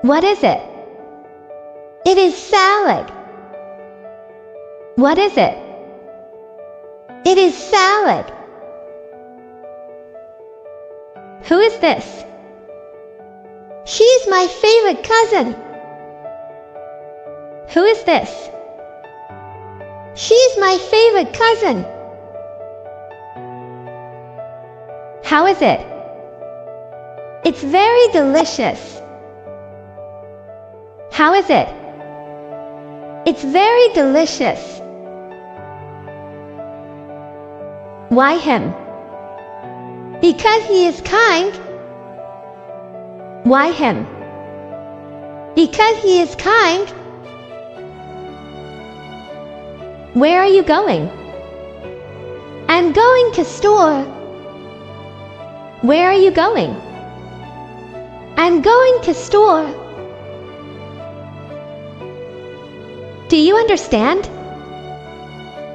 What is it? It is salad. What is it? It is salad. Who is this? She's my favorite cousin. Who is this? She's my favorite cousin. How is it? It's very delicious. How is it? It's very delicious. Why him? Because he is kind. Why him? Because he is kind. Where are you going? I'm going to store. Where are you going? I'm going to store. Do you understand?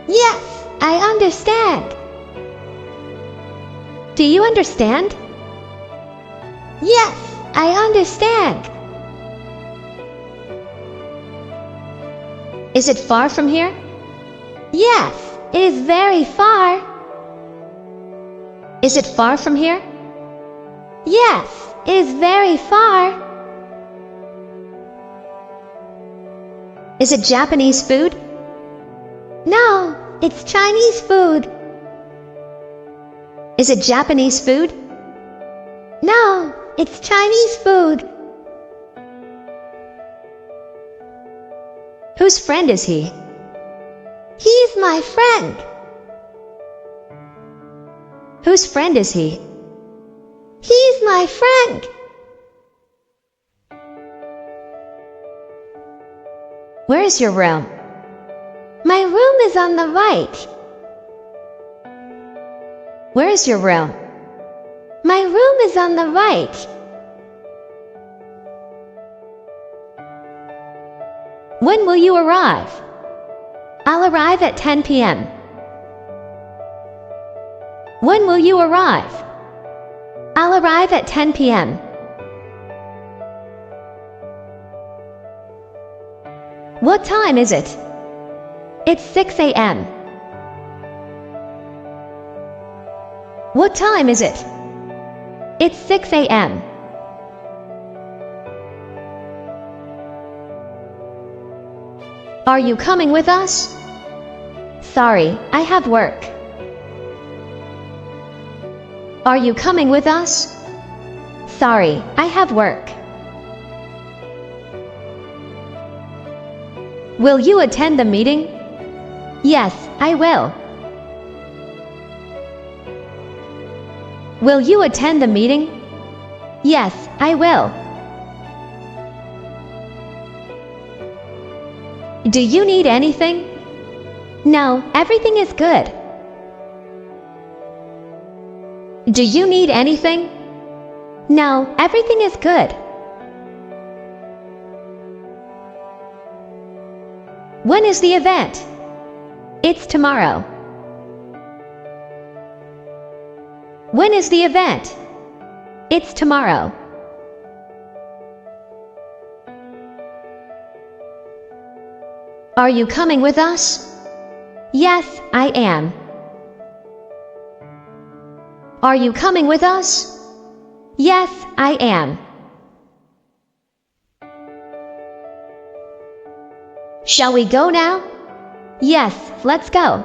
Yes, I understand. Do you understand? Yes, I understand. Is it far from here? Yes, it is very far. Is it far from here? Yes, it is very far. Is it Japanese food? No, it's Chinese food. Is it Japanese food? No, it's Chinese food. Whose friend is he? He's my friend. Whose friend is he? He's my friend. Where is your room? My room is on the right. Where is your room? My room is on the right. When will you arrive? I'll arrive at 10 p.m. When will you arrive? I'll arrive at 10 p.m. What time is it? It's 6 a.m. What time is it? It's 6 a.m. Are you coming with us? Sorry, I have work. Are you coming with us? Sorry, I have work. Will you attend the meeting? Yes, I will. Will you attend the meeting? Yes, I will. Do you need anything? No, everything is good. Do you need anything? No, everything is good. When is the event? It's tomorrow. When is the event? It's tomorrow. Are you coming with us? Yes, I am. Are you coming with us? Yes, I am. Shall we go now? Yes, let's go.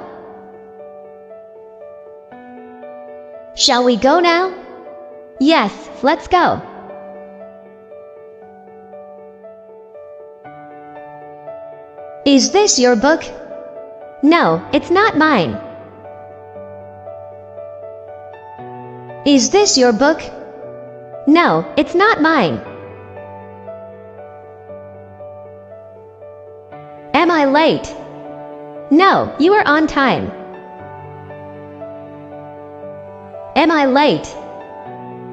Shall we go now? Yes, let's go. Is this your book? No, it's not mine. Is this your book? No, it's not mine. Am I late? No, you are on time. Am I late?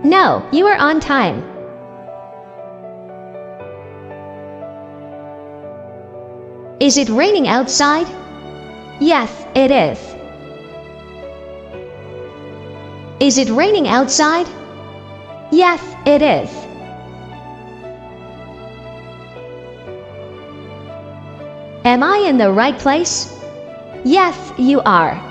No, you are on time. Is it raining outside? Yes, it is. Is it raining outside? Yes, it is. Am I in the right place? Yes, you are.